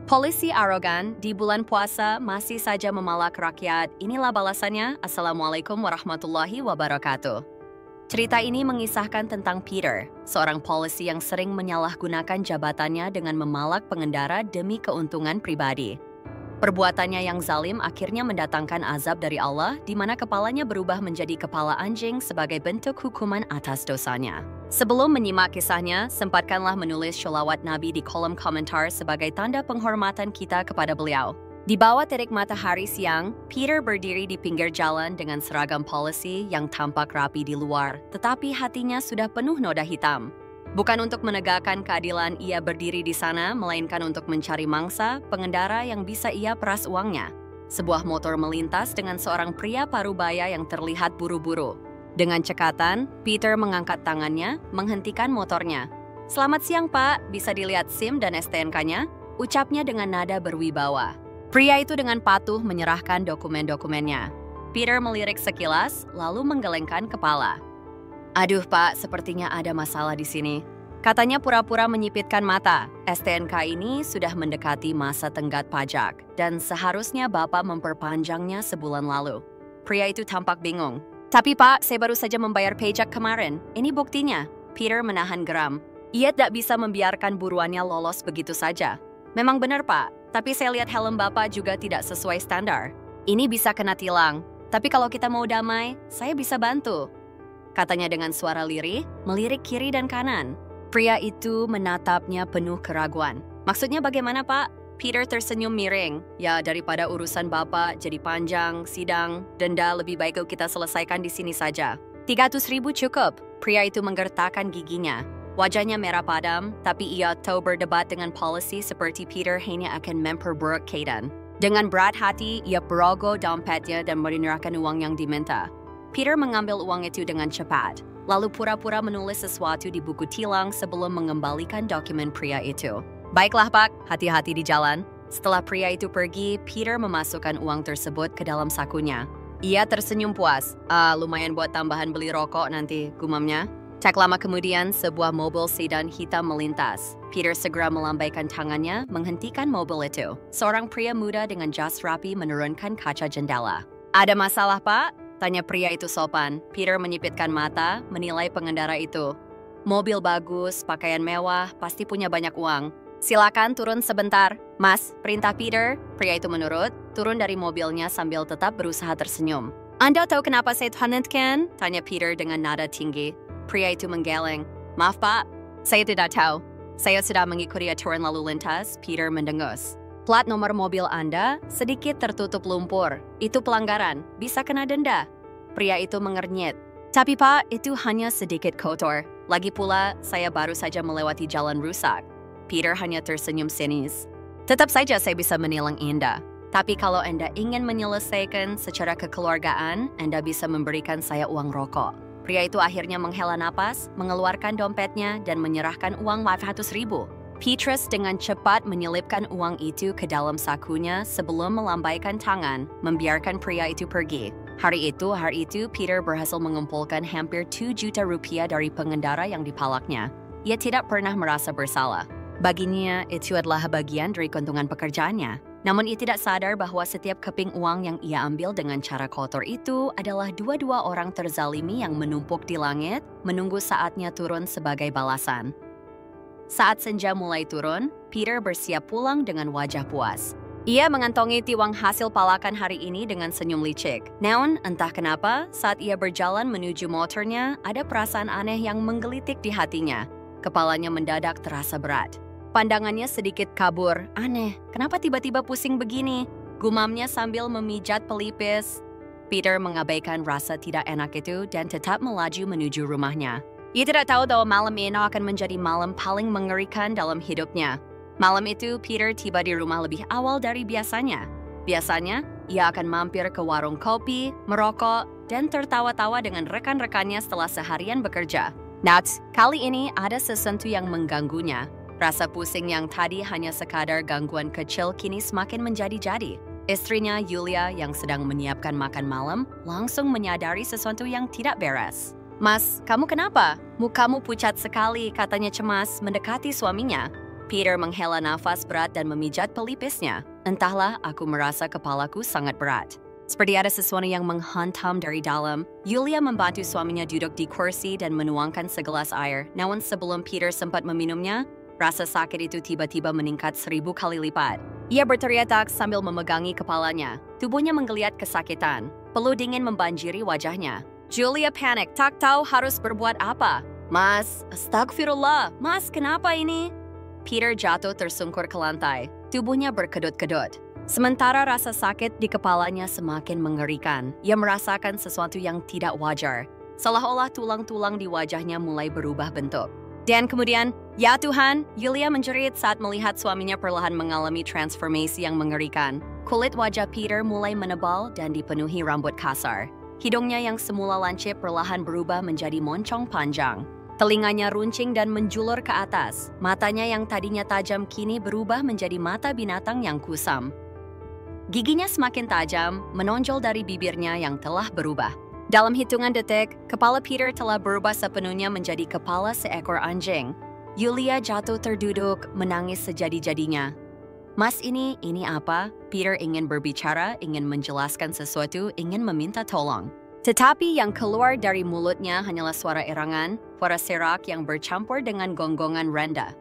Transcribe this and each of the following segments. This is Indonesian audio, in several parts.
Polisi arogan di bulan puasa masih saja memalak rakyat. Inilah balasannya. Assalamualaikum warahmatullahi wabarakatuh. Cerita ini mengisahkan tentang Peter, seorang polisi yang sering menyalahgunakan jabatannya dengan memalak pengendara demi keuntungan pribadi. Perbuatannya yang zalim akhirnya mendatangkan azab dari Allah, di mana kepalanya berubah menjadi kepala anjing sebagai bentuk hukuman atas dosanya. Sebelum menyimak kisahnya, sempatkanlah menulis sholawat Nabi di kolom komentar sebagai tanda penghormatan kita kepada beliau. Di bawah terik matahari siang, Peter berdiri di pinggir jalan dengan seragam polisi yang tampak rapi di luar, tetapi hatinya sudah penuh noda hitam. Bukan untuk menegakkan keadilan ia berdiri di sana, melainkan untuk mencari mangsa, pengendara yang bisa ia peras uangnya. Sebuah motor melintas dengan seorang pria parubaya yang terlihat buru-buru. Dengan cekatan, Peter mengangkat tangannya, menghentikan motornya. "Selamat siang, Pak. Bisa dilihat SIM dan STNK-nya?" ucapnya dengan nada berwibawa. Pria itu dengan patuh menyerahkan dokumen-dokumennya. Peter melirik sekilas, lalu menggelengkan kepala. "Aduh, Pak, sepertinya ada masalah di sini," katanya pura-pura menyipitkan mata. "STNK ini sudah mendekati masa tenggat pajak, dan seharusnya Bapak memperpanjangnya sebulan lalu." Pria itu tampak bingung. "Tapi Pak, saya baru saja membayar pajak kemarin. Ini buktinya." Peter menahan geram. Ia tidak bisa membiarkan buruannya lolos begitu saja. "Memang benar, Pak. Tapi saya lihat helm Bapak juga tidak sesuai standar. Ini bisa kena tilang. Tapi kalau kita mau damai, saya bisa bantu," katanya dengan suara lirih, melirik kiri dan kanan. Pria itu menatapnya penuh keraguan. "Maksudnya bagaimana, Pak?" Peter tersenyum miring. "Ya, daripada urusan Bapak jadi panjang, sidang, denda, lebih baik kita selesaikan di sini saja. 300.000 cukup." Pria itu menggertakkan giginya. Wajahnya merah padam, tapi ia tahu berdebat dengan polisi seperti Peter hanya akan memperburuk keadaan. Dengan berat hati, ia merogoh dompetnya dan menyerahkan uang yang diminta. Peter mengambil uang itu dengan cepat, lalu pura-pura menulis sesuatu di buku tilang sebelum mengembalikan dokumen pria itu. "Baiklah, Pak, hati-hati di jalan." Setelah pria itu pergi, Peter memasukkan uang tersebut ke dalam sakunya. Ia tersenyum puas. Lumayan buat tambahan beli rokok nanti," gumamnya. Tak lama kemudian, sebuah mobil sedan hitam melintas. Peter segera melambaikan tangannya, menghentikan mobil itu. Seorang pria muda dengan jas rapi menurunkan kaca jendela. "Ada masalah, Pak?" tanya pria itu sopan. Peter menyipitkan mata, menilai pengendara itu. "Mobil bagus, pakaian mewah, pasti punya banyak uang. Silakan turun sebentar." "Mas," perintah Peter. Pria itu menurut, turun dari mobilnya sambil tetap berusaha tersenyum. "Anda tahu kenapa saya tuhankan?" tanya Peter dengan nada tinggi. Pria itu menggeleng. "Maaf, Pak, saya tidak tahu. Saya sudah mengikuti aturan lalu lintas." Peter mendengus. "Plat nomor mobil Anda sedikit tertutup lumpur. Itu pelanggaran, bisa kena denda." Pria itu mengernyit. "Tapi Pak, itu hanya sedikit kotor. Lagi pula, saya baru saja melewati jalan rusak." Peter hanya tersenyum sinis. "Tetap saja saya bisa menilang Anda. Tapi kalau Anda ingin menyelesaikan secara kekeluargaan, Anda bisa memberikan saya uang rokok." Pria itu akhirnya menghela napas, mengeluarkan dompetnya, dan menyerahkan uang 400.000. Petrus dengan cepat menyelipkan uang itu ke dalam sakunya sebelum melambaikan tangan, membiarkan pria itu pergi. Hari itu, Peter berhasil mengumpulkan hampir 2 juta rupiah dari pengendara yang dipalaknya. Ia tidak pernah merasa bersalah. Baginya, itu adalah bagian dari keuntungan pekerjaannya. Namun ia tidak sadar bahwa setiap keping uang yang ia ambil dengan cara kotor itu adalah dua-dua orang terzalimi yang menumpuk di langit, menunggu saatnya turun sebagai balasan. Saat senja mulai turun, Peter bersiap pulang dengan wajah puas. Ia mengantongi tiwang hasil palakan hari ini dengan senyum licik. Namun, entah kenapa, saat ia berjalan menuju motornya, ada perasaan aneh yang menggelitik di hatinya. Kepalanya mendadak terasa berat. Pandangannya sedikit kabur. "Aneh, kenapa tiba-tiba pusing begini?" gumamnya sambil memijat pelipis. Peter mengabaikan rasa tidak enak itu dan tetap melaju menuju rumahnya. Ia tidak tahu bahwa malam ini akan menjadi malam paling mengerikan dalam hidupnya. Malam itu, Peter tiba di rumah lebih awal dari biasanya. Biasanya, ia akan mampir ke warung kopi, merokok, dan tertawa-tawa dengan rekan-rekannya setelah seharian bekerja. Nats, kali ini ada sesuatu yang mengganggunya. Rasa pusing yang tadi hanya sekadar gangguan kecil kini semakin menjadi-jadi. Istrinya, Yulia, yang sedang menyiapkan makan malam, langsung menyadari sesuatu yang tidak beres. "Mas, kamu kenapa? Mukamu pucat sekali," katanya cemas mendekati suaminya. Peter menghela nafas berat dan memijat pelipisnya. Entahlah, aku merasa kepalaku sangat berat. Seperti ada sesuatu yang menghantam dari dalam, Yulia membantu suaminya duduk di kursi dan menuangkan segelas air. Namun sebelum Peter sempat meminumnya, rasa sakit itu tiba-tiba meningkat 1000 kali lipat. Ia berteriak sambil memegangi kepalanya. Tubuhnya menggeliat kesakitan. Peluh dingin membanjiri wajahnya. Julia panik, tak tahu harus berbuat apa. Mas, astagfirullah. Mas, kenapa ini? Peter jatuh tersungkur ke lantai. Tubuhnya berkedut-kedut. Sementara rasa sakit di kepalanya semakin mengerikan. Ia merasakan sesuatu yang tidak wajar. Seolah-olah tulang-tulang di wajahnya mulai berubah bentuk. Dan kemudian, ya Tuhan, Yulia menjerit saat melihat suaminya perlahan mengalami transformasi yang mengerikan. Kulit wajah Peter mulai menebal dan dipenuhi rambut kasar. Hidungnya yang semula lancip perlahan berubah menjadi moncong panjang. Telinganya runcing dan menjulur ke atas. Matanya yang tadinya tajam kini berubah menjadi mata binatang yang kusam. Giginya semakin tajam, menonjol dari bibirnya yang telah berubah. Dalam hitungan detik, kepala Peter telah berubah sepenuhnya menjadi kepala seekor anjing. Yulia jatuh terduduk, menangis sejadi-jadinya. Mas ini apa? Peter ingin berbicara, ingin menjelaskan sesuatu, ingin meminta tolong. Tetapi yang keluar dari mulutnya hanyalah suara erangan, suara serak yang bercampur dengan gonggongan rendah.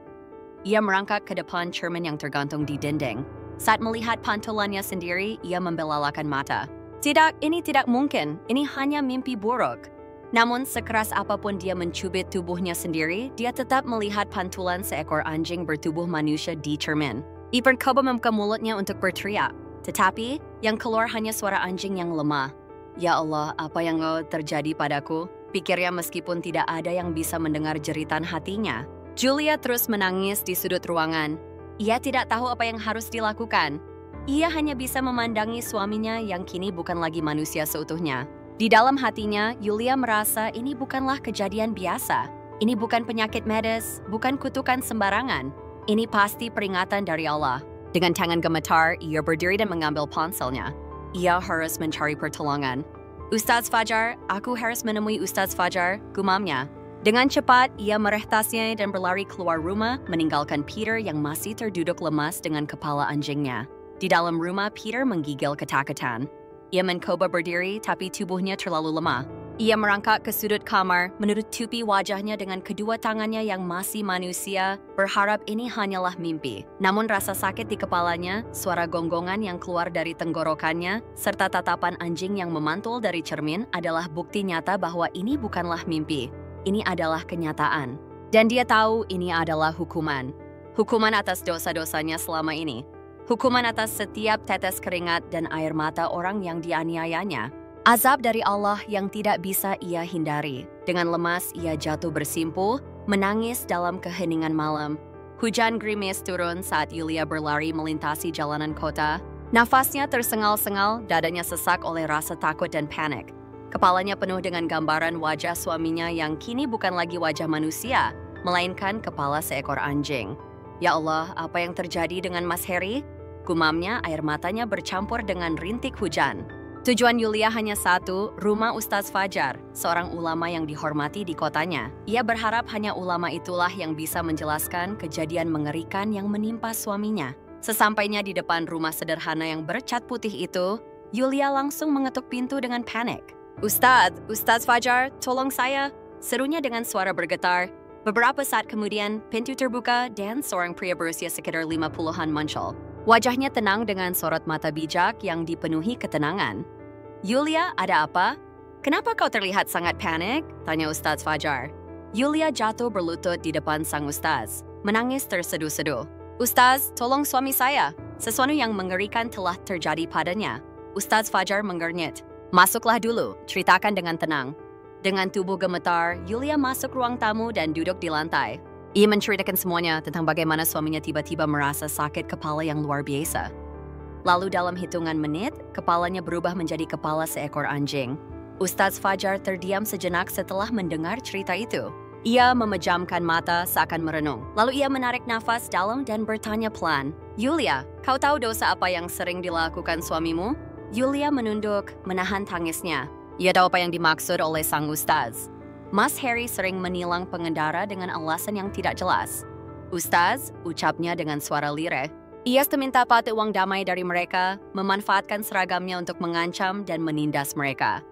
Ia merangkak ke depan cermin yang tergantung di dinding. Saat melihat pantulannya sendiri, ia membelalakan mata. Tidak, ini tidak mungkin. Ini hanya mimpi buruk. Namun sekeras apapun dia mencubit tubuhnya sendiri, dia tetap melihat pantulan seekor anjing bertubuh manusia di cermin. Ia mencoba membuka mulutnya untuk berteriak. Tetapi, yang keluar hanya suara anjing yang lemah. Ya Allah, apa yang terjadi padaku? Pikirnya meskipun tidak ada yang bisa mendengar jeritan hatinya. Julia terus menangis di sudut ruangan. Ia tidak tahu apa yang harus dilakukan. Ia hanya bisa memandangi suaminya yang kini bukan lagi manusia seutuhnya. Di dalam hatinya, Yulia merasa ini bukanlah kejadian biasa. Ini bukan penyakit medis, bukan kutukan sembarangan. Ini pasti peringatan dari Allah. Dengan tangan gemetar, ia berdiri dan mengambil ponselnya. Ia harus mencari pertolongan. Ustaz Fajar, aku harus menemui Ustaz Fajar, gumamnya. Dengan cepat, ia merehtasnya dan berlari keluar rumah, meninggalkan Peter yang masih terduduk lemas dengan kepala anjingnya. Di dalam rumah, Peter menggigil ketakutan. Ia mencoba berdiri, tapi tubuhnya terlalu lemah. Ia merangkak ke sudut kamar, menutupi wajahnya dengan kedua tangannya yang masih manusia, berharap ini hanyalah mimpi. Namun rasa sakit di kepalanya, suara gonggongan yang keluar dari tenggorokannya, serta tatapan anjing yang memantul dari cermin adalah bukti nyata bahwa ini bukanlah mimpi. Ini adalah kenyataan. Dan dia tahu ini adalah hukuman. Hukuman atas dosa-dosanya selama ini. Hukuman atas setiap tetes keringat dan air mata orang yang dianiayanya. Azab dari Allah yang tidak bisa ia hindari. Dengan lemas, ia jatuh bersimpuh, menangis dalam keheningan malam. Hujan gerimis turun saat Yulia berlari melintasi jalanan kota. Nafasnya tersengal-sengal, dadanya sesak oleh rasa takut dan panik. Kepalanya penuh dengan gambaran wajah suaminya yang kini bukan lagi wajah manusia, melainkan kepala seekor anjing. Ya Allah, apa yang terjadi dengan Mas Harry? Gumamnya, air matanya bercampur dengan rintik hujan. Tujuan Yulia hanya satu, rumah Ustaz Fajar, seorang ulama yang dihormati di kotanya. Ia berharap hanya ulama itulah yang bisa menjelaskan kejadian mengerikan yang menimpa suaminya. Sesampainya di depan rumah sederhana yang bercat putih itu, Yulia langsung mengetuk pintu dengan panik. Ustaz Fajar, tolong saya, serunya dengan suara bergetar. Beberapa saat kemudian, pintu terbuka dan seorang pria berusia sekitar 50-an muncul. Wajahnya tenang dengan sorot mata bijak yang dipenuhi ketenangan. Yulia, ada apa? Kenapa kau terlihat sangat panik? Tanya Ustaz Fajar. Yulia jatuh berlutut di depan sang Ustaz, menangis terseduh-seduh. Ustaz, tolong suami saya. Sesuatu yang mengerikan telah terjadi padanya. Ustaz Fajar mengernyit. Masuklah dulu, ceritakan dengan tenang. Dengan tubuh gemetar, Yulia masuk ruang tamu dan duduk di lantai. Ia menceritakan semuanya tentang bagaimana suaminya tiba-tiba merasa sakit kepala yang luar biasa. Lalu dalam hitungan menit, kepalanya berubah menjadi kepala seekor anjing. Ustaz Fajar terdiam sejenak setelah mendengar cerita itu. Ia memejamkan mata seakan merenung. Lalu ia menarik nafas dalam dan bertanya pelan. Yulia, kau tahu dosa apa yang sering dilakukan suamimu? Yulia menunduk, menahan tangisnya. Ia tahu apa yang dimaksud oleh sang Ustaz. Mas Harry sering menilang pengendara dengan alasan yang tidak jelas. Ustaz, ucapnya dengan suara lirih. Ia meminta pati uang damai dari mereka, memanfaatkan seragamnya untuk mengancam dan menindas mereka.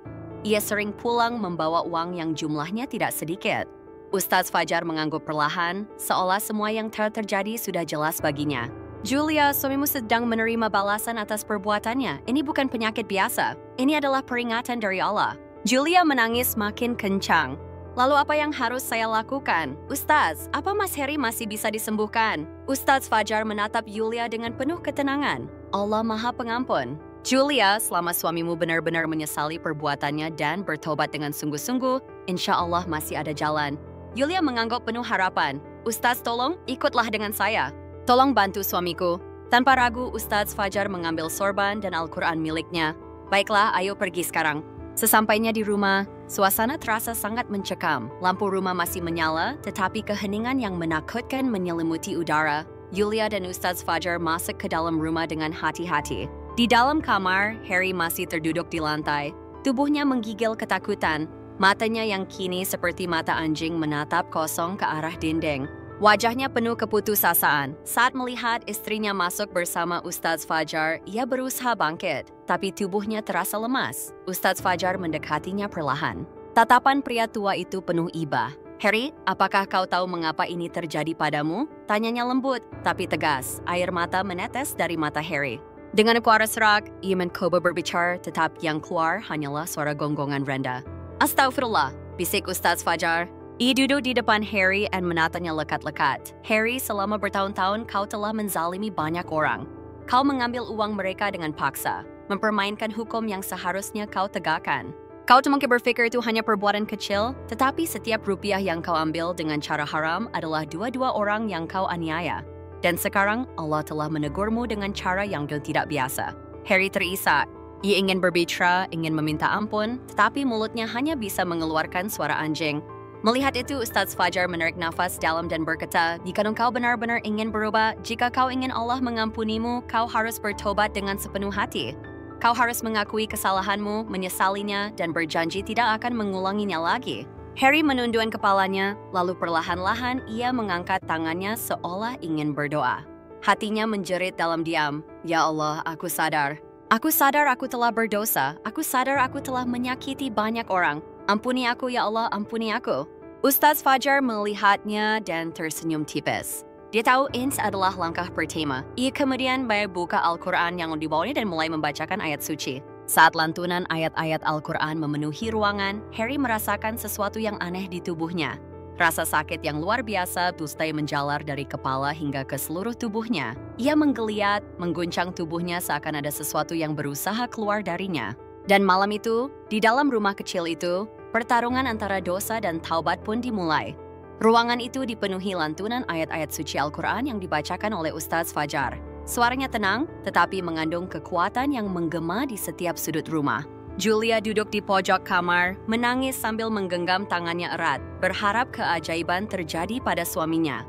Ia sering pulang membawa uang yang jumlahnya tidak sedikit. Ustaz Fajar mengangguk perlahan, seolah semua yang terjadi sudah jelas baginya. Julia, suamimu sedang menerima balasan atas perbuatannya. Ini bukan penyakit biasa. Ini adalah peringatan dari Allah. Julia menangis makin kencang. Lalu apa yang harus saya lakukan? Ustaz, apa Mas Harry masih bisa disembuhkan? Ustaz Fajar menatap Julia dengan penuh ketenangan. Allah Maha Pengampun. Julia, selama suamimu benar-benar menyesali perbuatannya dan bertobat dengan sungguh-sungguh, insya Allah masih ada jalan. Julia mengangguk penuh harapan. Ustaz, tolong ikutlah dengan saya. Tolong bantu suamiku. Tanpa ragu, Ustaz Fajar mengambil sorban dan Al-Quran miliknya. Baiklah, ayo pergi sekarang. Sesampainya di rumah, suasana terasa sangat mencekam. Lampu rumah masih menyala, tetapi keheningan yang menakutkan menyelimuti udara. Julia dan Ustaz Fajar masuk ke dalam rumah dengan hati-hati. Di dalam kamar, Harry masih terduduk di lantai. Tubuhnya menggigil ketakutan. Matanya yang kini seperti mata anjing menatap kosong ke arah dinding. Wajahnya penuh keputusasaan. Saat melihat istrinya masuk bersama Ustaz Fajar, ia berusaha bangkit, tapi tubuhnya terasa lemas. Ustaz Fajar mendekatinya perlahan. Tatapan pria tua itu penuh iba. Harry, apakah kau tahu mengapa ini terjadi padamu? Tanyanya lembut, tapi tegas. Air mata menetes dari mata Harry. Dengan suara serak, ia mencoba berbicara, tetapi yang keluar hanyalah suara gonggongan rendah. Astagfirullah, bisik Ustaz Fajar. Ia duduk di depan Harry dan menatanya lekat-lekat. Harry, selama bertahun-tahun kau telah menzalimi banyak orang. Kau mengambil uang mereka dengan paksa, mempermainkan hukum yang seharusnya kau tegakkan. Kau mungkin berpikir itu hanya perbuatan kecil, tetapi setiap rupiah yang kau ambil dengan cara haram adalah dua-dua orang yang kau aniaya. Dan sekarang Allah telah menegurmu dengan cara yang tidak biasa. Harry terisak. Ia ingin berbicara, ingin meminta ampun, tetapi mulutnya hanya bisa mengeluarkan suara anjing. Melihat itu, Ustaz Fajar menarik nafas dalam dan berkata, jika engkau benar-benar ingin berubah, jika kau ingin Allah mengampunimu, kau harus bertobat dengan sepenuh hati. Kau harus mengakui kesalahanmu, menyesalinya, dan berjanji tidak akan mengulanginya lagi. Harry menundukkan kepalanya, lalu perlahan-lahan ia mengangkat tangannya seolah ingin berdoa. Hatinya menjerit dalam diam, Ya Allah, aku sadar. Aku sadar aku telah berdosa. Aku sadar aku telah menyakiti banyak orang. Ampuni aku, ya Allah, ampuni aku. Ustaz Fajar melihatnya dan tersenyum tipis. Dia tahu ini adalah langkah pertama. Ia kemudian buka Al-Quran yang dibawanya dan mulai membacakan ayat suci. Saat lantunan ayat-ayat Al-Quran memenuhi ruangan, Harry merasakan sesuatu yang aneh di tubuhnya. Rasa sakit yang luar biasa mulai menjalar dari kepala hingga ke seluruh tubuhnya. Ia menggeliat, mengguncang tubuhnya seakan ada sesuatu yang berusaha keluar darinya. Dan malam itu, di dalam rumah kecil itu, pertarungan antara dosa dan taubat pun dimulai. Ruangan itu dipenuhi lantunan ayat-ayat suci Al-Quran yang dibacakan oleh Ustaz Fajar. Suaranya tenang, tetapi mengandung kekuatan yang menggema di setiap sudut rumah. Julia duduk di pojok kamar, menangis sambil menggenggam tangannya erat, berharap keajaiban terjadi pada suaminya.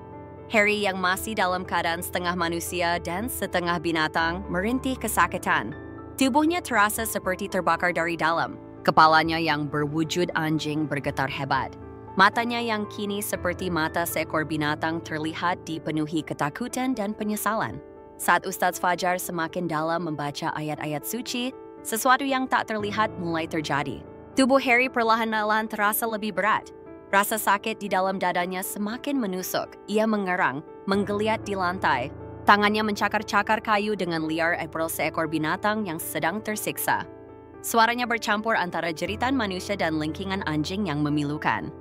Harry yang masih dalam keadaan setengah manusia dan setengah binatang merintih kesakitan. Tubuhnya terasa seperti terbakar dari dalam. Kepalanya yang berwujud anjing bergetar hebat. Matanya yang kini seperti mata seekor binatang terlihat dipenuhi ketakutan dan penyesalan. Saat Ustaz Fajar semakin dalam membaca ayat-ayat suci, sesuatu yang tak terlihat mulai terjadi. Tubuh Harry perlahan-lahan terasa lebih berat. Rasa sakit di dalam dadanya semakin menusuk. Ia mengerang, menggeliat di lantai. Tangannya mencakar-cakar kayu dengan liar seperti seekor binatang yang sedang tersiksa. Suaranya bercampur antara jeritan manusia dan lingkingan anjing yang memilukan.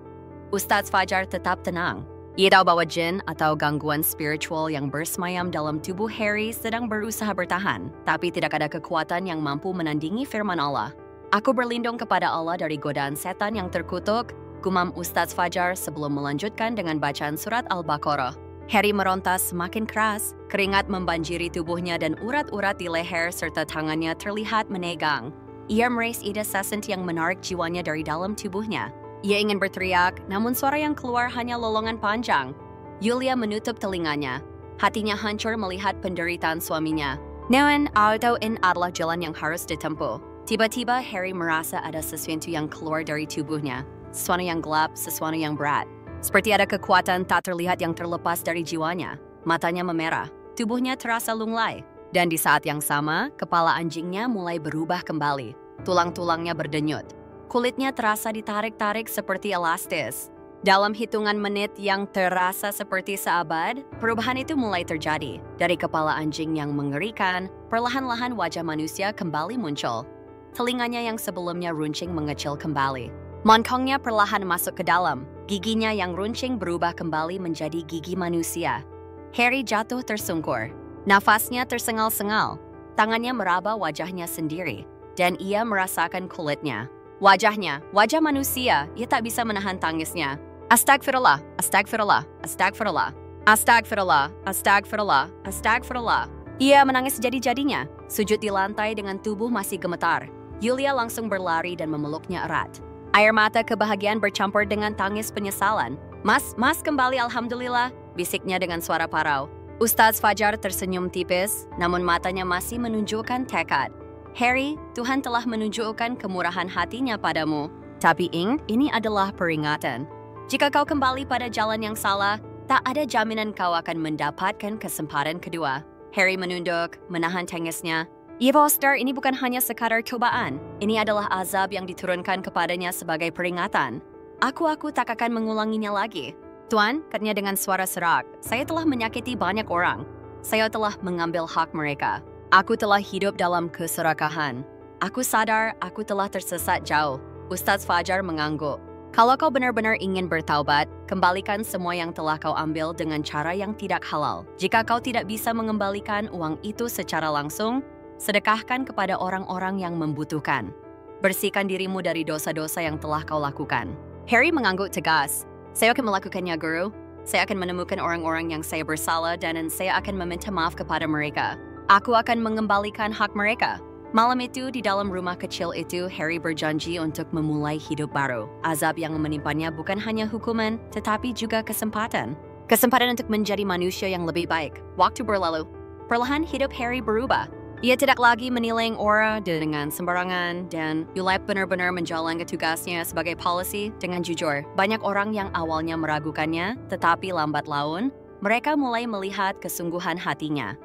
Ustaz Fajar tetap tenang. Ia tahu bahwa jin atau gangguan spiritual yang bersemayam dalam tubuh Harry sedang berusaha bertahan, tapi tidak ada kekuatan yang mampu menandingi firman Allah. Aku berlindung kepada Allah dari godaan setan yang terkutuk, gumam Ustaz Fajar sebelum melanjutkan dengan bacaan surat Al-Baqarah. Harry meronta semakin keras, keringat membanjiri tubuhnya dan urat-urat di leher serta tangannya terlihat menegang. Ia meraih ide sesent yang menarik jiwanya dari dalam tubuhnya. Ia ingin berteriak, namun suara yang keluar hanya lolongan panjang. Julia menutup telinganya. Hatinya hancur melihat penderitaan suaminya. Namun, tahu ini adalah jalan yang harus ditempuh. Tiba-tiba Harry merasa ada sesuatu yang keluar dari tubuhnya. Sesuatu yang gelap, sesuatu yang berat. Seperti ada kekuatan tak terlihat yang terlepas dari jiwanya. Matanya memerah, tubuhnya terasa lunglai. Dan di saat yang sama, kepala anjingnya mulai berubah kembali. Tulang-tulangnya berdenyut. Kulitnya terasa ditarik-tarik seperti elastis. Dalam hitungan menit yang terasa seperti seabad, perubahan itu mulai terjadi. Dari kepala anjing yang mengerikan, perlahan-lahan wajah manusia kembali muncul. Telinganya yang sebelumnya runcing mengecil kembali. Montongnya perlahan masuk ke dalam. Giginya yang runcing berubah kembali menjadi gigi manusia. Harry jatuh tersungkur. Nafasnya tersengal-sengal. Tangannya meraba wajahnya sendiri. Dan ia merasakan kulitnya. Wajah manusia, ia tak bisa menahan tangisnya. Astagfirullah, astagfirullah, astagfirullah, astagfirullah, astagfirullah, astagfirullah. Ia menangis jadi-jadinya, sujud di lantai dengan tubuh masih gemetar. Yulia langsung berlari dan memeluknya erat. Air mata kebahagiaan bercampur dengan tangis penyesalan. Mas kembali alhamdulillah, bisiknya dengan suara parau. Ustaz Fajar tersenyum tipis, namun matanya masih menunjukkan tekad. Harry, Tuhan telah menunjukkan kemurahan hatinya padamu. Tapi ini adalah peringatan. Jika kau kembali pada jalan yang salah, tak ada jaminan kau akan mendapatkan kesempatan kedua. Harry menunduk, menahan tangisnya. Ya Foster, ini bukan hanya sekadar cobaan. Ini adalah azab yang diturunkan kepadanya sebagai peringatan. Aku tak akan mengulanginya lagi. Tuan, katanya dengan suara serak, saya telah menyakiti banyak orang. Saya telah mengambil hak mereka. Aku telah hidup dalam keserakahan. Aku sadar aku telah tersesat jauh. Ustaz Fajar mengangguk. Kalau kau benar-benar ingin bertaubat, kembalikan semua yang telah kau ambil dengan cara yang tidak halal. Jika kau tidak bisa mengembalikan uang itu secara langsung, sedekahkan kepada orang-orang yang membutuhkan. Bersihkan dirimu dari dosa-dosa yang telah kau lakukan. Harry mengangguk tegas. Saya akan melakukannya, Guru. Saya akan menemukan orang-orang yang saya bersalah dan saya akan meminta maaf kepada mereka. Aku akan mengembalikan hak mereka. Malam itu, di dalam rumah kecil itu, Harry berjanji untuk memulai hidup baru. Azab yang menimpanya bukan hanya hukuman, tetapi juga kesempatan. Kesempatan untuk menjadi manusia yang lebih baik. Waktu berlalu. Perlahan hidup Harry berubah. Ia tidak lagi menilang orang dengan sembarangan dan Yulep benar-benar menjalankan tugasnya sebagai polisi dengan jujur. Banyak orang yang awalnya meragukannya, tetapi lambat laun, mereka mulai melihat kesungguhan hatinya.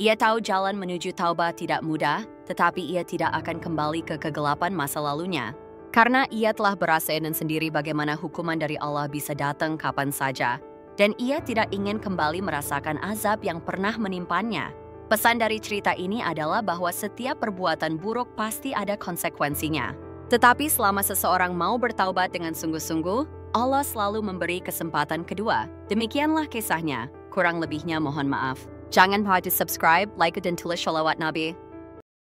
Ia tahu jalan menuju taubat tidak mudah, tetapi ia tidak akan kembali ke kegelapan masa lalunya. Karena ia telah berasakan sendiri bagaimana hukuman dari Allah bisa datang kapan saja. Dan ia tidak ingin kembali merasakan azab yang pernah menimpanya. Pesan dari cerita ini adalah bahwa setiap perbuatan buruk pasti ada konsekuensinya. Tetapi selama seseorang mau bertaubat dengan sungguh-sungguh, Allah selalu memberi kesempatan kedua. Demikianlah kisahnya. Kurang lebihnya mohon maaf. Jangan lupa subscribe, like, dan tulis sholawat Nabi.